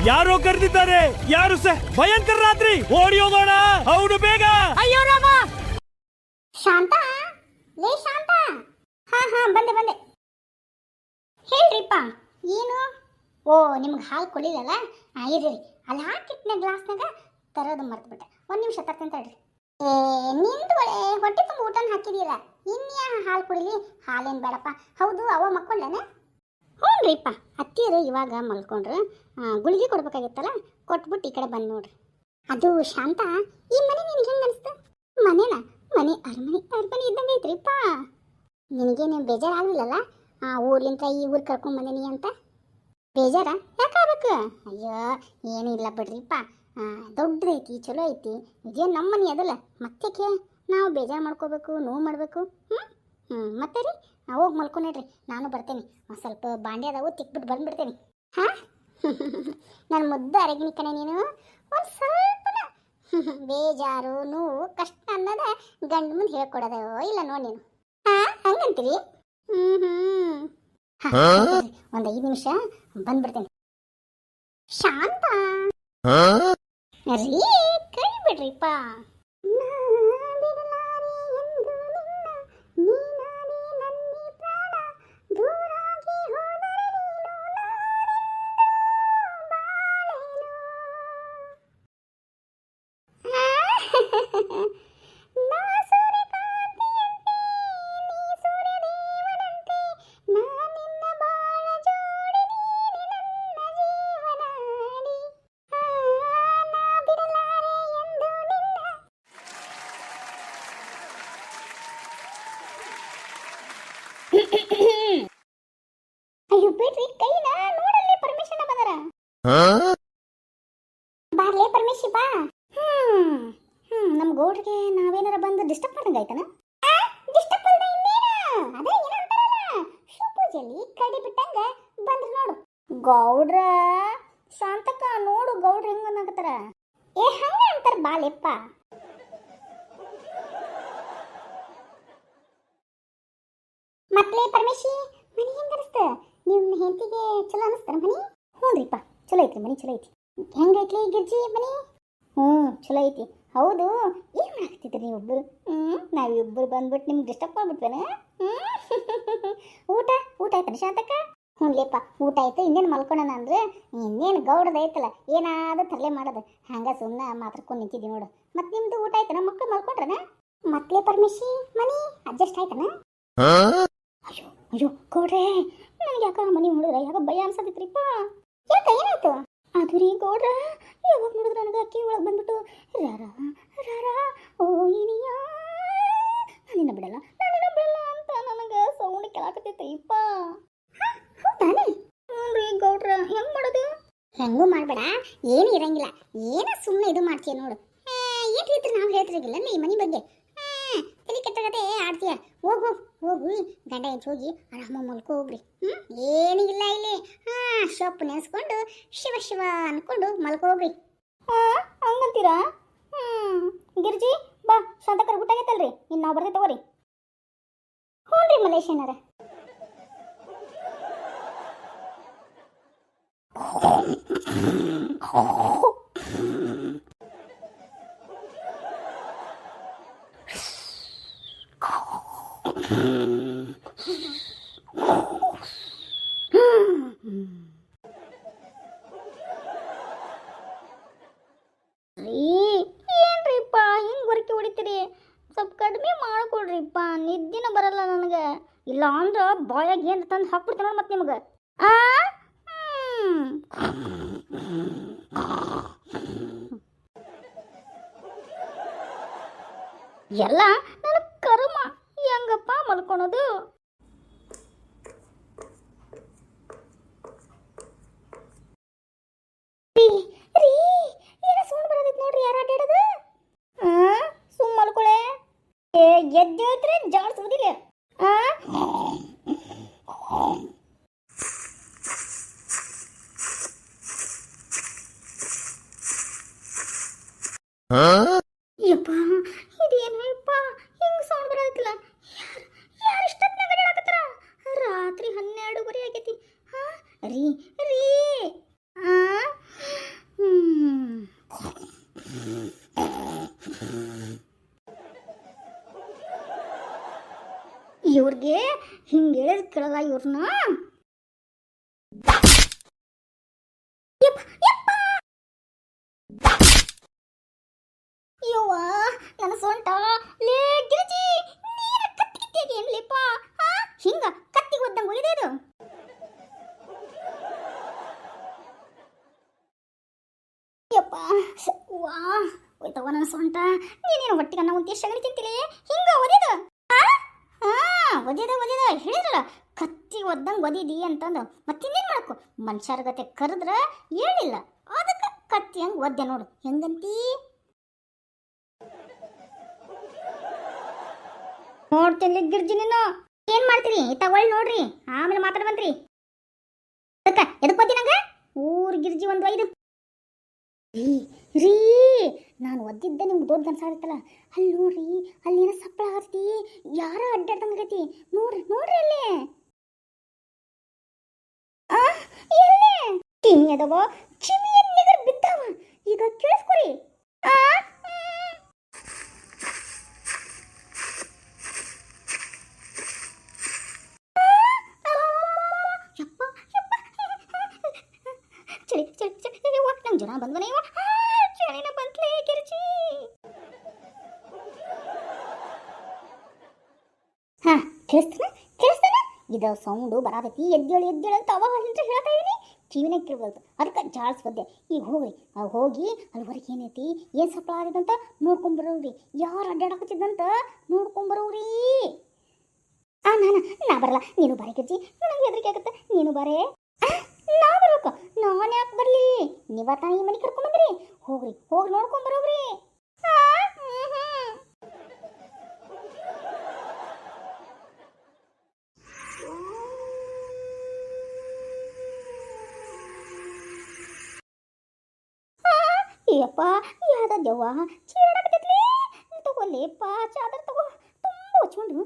ಯಾರೋ ಕರೆದಿದ್ದಾರೆ. ಯಾರು ಸರ್? ಭಯಂಕರ ರಾತ್ರಿ, ಓಡಿ ಹೋಗೋಣ. ಹೌದು, ಬೇಗ. ಅಯ್ಯೋ ರಾಮ. ಶಾಂತ, ಲೇ ಶಾಂತ. ಹಾ ಬಂದೆ. ಹೇಳ್ರಿಪ್ಪ, ಏನು? ಓ, ನಿಮ್ಗೆ ಹಾಲು ಕೊಡಿಲ್ಲಲ್ಲ? ಇರ್ರಿ, ಅಲ್ಲಿ ಹಾಕಿಟ್ನ ಗ್ಲಾಸ್ನಾಗ ತರೋದು ಮರ್ತ್ಬಿಟ್ಟೆ. ಒಂದು ನಿಮಿಷ ತರ್ತೇನೆ ತಡ್ರಿ. ನಿಂದು ಹೊಟ್ಟೆ ತುಂಬ ಊಟನ ಹಾಕಿದೀರ, ಇನ್ಯಾ ಹಾಲು ಕುಡಿಲಿ? ಹಾಲೇನು ಬೇಡಪ್ಪ. ಹೌದು, ಅವ ಮಕ್ಕೊಳ್ಳೇನ? ಹ್ಞೂನ್ರಿಪ್ಪ, ಅತ್ತಿಯರು ಇವಾಗ ಮಲ್ಕೊಂಡ್ರು. ಗುಳಿಗೆ ಕೊಡ್ಬೇಕಾಗಿತ್ತಲ್ಲ, ಕೊಟ್ಬಿಟ್ಟು ಈ ಕಡೆ ಬಂದು ನೋಡ್ರಿ. ಅದು ಶಾಂತ, ಈ ಮನೆ ನಿನ್ಗೆ ಹೆಂಗೆ ಅನಿಸ್ತು? ಮನೆ ಅರಮನೆ ಇದ್ದಂಗೆ ಐತ್ರಿಪ್ಪ. ನಿನಗೇನು ಬೇಜಾರಾಗಲಿಲ್ಲಲ್ಲ ಊರ್ಲಿಂದ ಈ ಊರು ಕರ್ಕೊಂಬಂದಿನಿ ಅಂತ? ಬೇಜಾರ ಯಾಕಾಗಬೇಕು? ಅಯ್ಯೋ, ಏನೂ ಇಲ್ಲ ಬಿಡ್ರಿಪ್ಪ. ದೊಡ್ಡದೈತಿ, ಚಲೋ ಐತಿ. ಇದೇನು ನಮ್ಮ ಮನೆ ಅದಲ್ಲ, ಮತ್ತೇಕೆ ನಾವು ಬೇಜಾರು ಮಾಡ್ಕೋಬೇಕು, ನೋವು ಮಾಡಬೇಕು? ಮತ್ತೆ ರೀ, ಹೋಗಿ ಮಲ್ಕೊಂಡ್ರಿ, ನಾನು ಬರ್ತೇನೆ. ಒಂದು ಸ್ವಲ್ಪ ಬಾಂಡೆ ಅದಾವು, ತಿಕ್ಬಿಟ್ಟು ಬಂದ್ಬಿಡ್ತೇನೆ. ಹಾಂ, ನನ್ನ ಮುದ್ದು ಅರಗಿನಿ ಕಣೆ ನೀನು. ಒಂದು ಸ್ವಲ್ಪ ಬೇಜಾರು, ನೋವು, ಕಷ್ಟ ಅನ್ನೋದ ಗಂಡು ಮುಂದೆ ಹೇಳ್ಕೊಡೋದು ಇಲ್ಲ ನೋಡಿ ನೀನು. ಹಂಗಂತೀರಿ? ಒಂದು 5 ನಿಮಿಷ ಬಂದ್ಬಿಡ್ತೇನೆ. ಶಾಂತ ರೀ, ಕೈ ಬಿಡ್ರಿಪ್ಪ. ಅಯ್ಯೋ ಬಿಡ್ರಿ ಕೈನ, ನೋಡಲ್ಲಿ ಪರ್ಮಿಷನ್ ಬಂದರ. ಬಾರ್ಲೇ ಪರ್ಮಿಷಿ ಬಾ. ನಮ್ಮ ಗೌಡ್ರಿಗೆ ನಾವೇನಾರ ಬಂದು ಡಿಸ್ಟರ್ಬ್ ಮಾಡ್ದಂಗೆ ಆಯ್ತಾನ? ಡಿಸ್ಟರ್ಬ್ ಅಲ್ದ ಇನ್ನೇನು, ಅದೇ ಏನೋ ಅಂತಾರಲ್ಲ, ಶಿವಪೂಜೆಯಲ್ಲಿ ಕಡಿ ಬಿಟ್ಟಂಗ ಬಂದ್ರು ನೋಡು. ಗೌಡ್ರ ಶಾಂತಕ್ಕ ನೋಡು, ಗೌಡ್ರ ಹೆಂಗ ಅನ್ನಕತ್ತಾರ. ಹಂಗ ಅಂತಾರ ಬಾಲೆಪ್ಪ. ಮತ್ಲೇ ಪರಮೇಶಿ, ಮನೆ ಹೆಂಗ ಅನಿಸ್ತ? ನಿಮ್ಮ ಹೆಂಡತಿಗೆ ಚಲೋ ಅನಿಸ್ತಾರ ಮನೆ? ಹ್ಞೂನ್ರಿಪ್ಪ, ಚಲೋ ಐತ್ರಿ ಮನೆ, ಚಲೋ ಐತಿ. ಹೆಂಗೈತ್ಲಿ ಗಿರ್ಜಿ ಮನೆ? ಚಲೋ ಐತಿ. ಹೌದು, ಏನು ಮಾಡಾಕತ್ತಿದ್ರಿ ನೀವಿಬ್ಬರು? ನಾವಿಬ್ಬರು ಬಂದ್ಬಿಟ್ಟು ನಿಮ್ಗೆ ಡಿಸ್ಟರ್ಬ್ ಮಾಡ್ಬಿಟ್ವೇನ? ಊಟ ಆಯ್ತಾನ ಶಾಂತಕ್ಕ? ಹ್ಞೂನ್ಲೇಪ್ಪ, ಊಟ ಆಯ್ತು. ಇನ್ನೇನು ಮಲ್ಕೊಳ್ಳೋಣ ಅಂದ್ರೆ ಇನ್ನೇನು ಗೌಡದ ಐತಲ್ಲ, ಏನಾದರೂ ತರಲೆ ಮಾಡೋದು. ಹಂಗ ಸುಮ್ಮನೆ ಮಾತಾಡ್ಕೊಂಡು ನಿಂತಿದ್ವಿ ನೋಡು. ಮತ್ತೆ ನಿಮ್ದು ಊಟ ಆಯ್ತಾನ? ಮಕ್ಕಳು ಮಲ್ಕೊಂಡ್ರನ? ಮತ್ಲೇ ಪರಮೇಶಿ, ಮನೆ ಅಡ್ಜಸ್ಟ್ ಆಯ್ತಾನ? ಅಯ್ಯೋ ಗೌಡ್ರೆ, ನನಗೆ ಯಾಕ ಮನೆ ನೋಡಿದ್ರೆ ಯಾಕ ಭಯ ಅನ್ಸತ್ತಿತ್ರಿಪ್ಪ. ಯಾಕ ಏನಾಯ್ತು? ಅದು ರೀ ಗೌಡ್ರ, ಯಾವಾಗ ನೋಡಿದ್ರೆ ನನಗೆ ಅಕ್ಕಿ ಒಳಗೆ ಬಂದ್ಬಿಟ್ಟು ರಾರಾ ಓ ಇನಿಯಾ ನಾನಿನ್ನ ಬಿಡಲ್ಲ ಅಂತ ನನಗೆ ಸೌಂಡ್ ಕೇಳಾಕತ್ತೈತೈಪ್ಪ. ಹೌದಾನೆ? ಹ್ಞೂ ಗೌಡ್ರ, ಹೆಂಗೆ ಮಾಡೋದು? ಹೆಂಗೂ ಮಾಡಬೇಡ, ಏನು ಇರಂಗಿಲ್ಲ. ಏನೋ ಸುಮ್ಮನೆ ಇದು ಮಾಡ್ತೀಯ ನೋಡು. ಏನು ಹೇಳ್ತೀರಿ, ನಾವು ಹೇಳ್ತಿರಾಗಿಲ್ಲ ಈ ಮನೆ ಬಗ್ಗೆ. ತಲೆ ಕೆಟ್ಟಗತೆ ಆಡ್ತೀಯ. ಹೋಗು ಗಂಡ ಹೆಂಚು ಹೋಗಿ ಆರಾಮ ಮಲ್ಕೋ ಹೋಗ್ರಿ. ಏನಿಲ್ಲ ಇಲ್ಲಿ. ಸೊಪ್ಪು ನೆನೆಸ್ಕೊಂಡು ಶಿವ ಅನ್ಕೊಂಡು ಮಲ್ಕೋ ಹೋಗ್ರಿ. ಹಂಗಂತೀರಾ? ಗಿರ್ಜಿ ಬಾ, ಶಾಂತಕರ ಊಟ ಆಗೈತಲ್ರಿ, ಇನ್ನು ನಾವು ಬರ್ತೀವಿ ತಗೋರಿ. ಹ್ಞೂನ್ರಿ ಮಲೇಶನರ. ಏನ್ರಿಪ್ಪ ಹಿಂಗೆ ಹೊರಕೆ ಹೊಡಿತೀರಿ? ಸ್ವಲ್ಪ ಕಡಿಮೆ ಮಾಡ್ಕೊಡ್ರಿಪ್ಪ, ನಿದ್ದಿನ ಬರಲ್ಲ ನನಗೆ. ಇಲ್ಲ ಅಂದ್ರೆ ಬಾಯಾಗ ಏನು ತಂದು ಹಾಕ್ಬಿಡ್ತೇನೆ ಮತ್ತೆ ನಿಮ್ಗೆ. ಎಲ್ಲ ನನ್ನ ಕರ್ಮ, ಹೆಂಗಪ್ಪ ಮಲ್ಕೊಳೋದು? ಏನೋ ಸೌಂಡ್ ಬರೋದೈತೆ ನೋಡ್ರಿ, ಯಾರು ಅಡ್ಡಾಡೋದು? ಸುಮ್ಮ ಮಲ್ಕೊಳೆ. ಎದ್ದು ಹೇಳ್ತಾರೆ ಜಾಡ್ಸೋದಿಲ್ಲ. ಯಪ್ಪ, ಇದೇನು ಯಪ್ಪ, ಹಿಂಗೆ ಸೌಂಡ್ ಬರೋದಿಲ್ಲ. ಯಾರು ಇಷ್ಟೊತ್ತಿನಾಗ ಅಡ್ಡಾಡಕತ್ತಾರ? ರಾತ್ರಿ 12:30 ಆಗೈತಿ. ರೀ ಬೆಳಗ್ಗೆ ಹಿಂಗೆ ಹೇಳಿದ್ ಕೇಳಲ್ಲ ಇವ್ರನ್ನ. ಯವ್ವ ನನ್ನ ಸೊಂಟ ಲೇ ಗಿರಿಜಿ, ನೀರ ಕತ್ತಿಗೆ ಏನ್ಲಿಪ್ಪ ಹಿಂಗ ಕತ್ತಿಗೆ ಒದ್ದಂಗೆ ಒಯ್ದೆ ಇದು. ಯಪ್ಪ ವಾ ಹೋಯ್ತವ ನನ್ನ ಸೊಂಟ. ನೀನೇನು ಹೊಟ್ಟಿಗೆ ಅನ್ನ ಉಂತಿ ಸಗಣಿ ತಿಂತಿಲಿ ಹಿಂಗ ಒದೇದ ಒದೇದ ಹೇಳಿದ್ರಲ್ಲ ಕತ್ತಿಗೆ ಒದ್ದಂಗೆ ಒದಿದಿ ಅಂತಂದು ಮತ್ತಿನ್ನೇನು ಮಾಡಕು. ಮನುಷ್ಯರ ಗತೆ ಕರೆದ್ರ ಹೇಳಿಲ್ಲ ಅದಕ್ಕೆ ಕತ್ತಿ ಹಂಗೆ ಒದ್ದೆ ನೋಡು ಹೆಂಗಂತೀ. ನೋಡ್ತೀನಿ ಗಿರ್ಜಿ ನೀನು ಏನ್ ಮಾಡ್ತೀರಿ ತಗೊಳ್ಳಿ ನೋಡ್ರಿ ಆಮೇಲೆ ಮಾತಾಡ್ಬಂತ್ರಿ. ಅದಕ್ಕೆ ಎದಕ್ಕೆ ಒದ್ದಿ ನಂಗೆ ಊರ್ ಗಿರ್ಜಿ ಒಂದು ಐದು ರೀ ನಾನು ಒದ್ದಿದ್ದೆ ನಿಮ್ಗೆ ದೊಡ್ಡ ಅನ್ಸಾಗತ್ತಲ್ಲ. ಅಲ್ಲಿ ನೋಡ್ರಿ ಅಲ್ಲಿ ಏನೋ ಸಪ್ಪಳ ಆಗತಿ, ಯಾರ ಅಡ್ಡಾಡ್ದಂಗೆ ಆಗತಿ. ನೋಡ್ರಿ ಅಲ್ಲಿ ಎಲ್ಲೇ ಕಿಮಿ ಅದಾವ, ಕಿಮಿ ನಿಗರ್ ಬಿದ್ದಾವ. ಈಗ ಕೇಳಿಸ್ಕೊರಿ. ಚಳಿ ಒಟ್ಟು ನಂಗೆ ಜನ ಬಂದ್ವನೇ ಇವ ಚಳಿನ ಬಂತ್ಲೇ ಗಿರ್ಜಿ. ಹಾ ಕೇಳಿಸ್ತಾನ ಇದು ಸೌಂಡು ಬರಾತೈತಿ. ಎದ್ದೇಳು ಅಂತ ಅವಾಗ ಅಂತ ಹೇಳ್ತಾ ಇದೀನಿ, ಕಿವಿನಾಗ ಕೇಳ್ಬಾರ್ದು. ಅದಕ್ಕೆ ಜಾಡ್ಸ್ಬದ್ದೆ. ಈಗ ಹೋಗ್ರಿ ಹೋಗಿ ಅಲ್ಲಿ ಹೊರಗೆ ಏನೈತಿ ಏನು ಸಪ್ಪಳ ಆಗಿದಂತ ನೋಡ್ಕೊಂಬರೋವ್ರಿ, ಯಾರು ಅಡ್ಡಾಡಕತ್ತಿದ್ದಂತ ನೋಡ್ಕೊಂಬರೋವ್ರಿ. ನಾ ಬರಲ್ಲ, ನೀನು ಬಾರೆ ಗಿರ್ಜಿ, ನನಗೆ ಹೆದರಿಕೆ ಆಗುತ್ತೆ. ನೀನು ಬಾರೆ. ನಾ ಬರ್ಬೇಕು, ನಾನು ಯಾಕೆ ಬರಲಿ? ನೀವತ್ತ ಈ ಮನೆ ಕರ್ಕೊಂಬಂದ್ರಿ, ಹೋಗಿ ನೋಡ್ಕೊಂಬರೋವ್ರಿ. ಅಯ್ಯಪ್ಪ ಯಾವ್ದವ್ವ ಚೀಡಾಕತ್ತೈತ್ಲಿ. ತಗೋಲೇಪ್ಪ ಚಾದರ್ ತಗೋ, ತುಂಬ ಹಚ್ಕೊಂಡು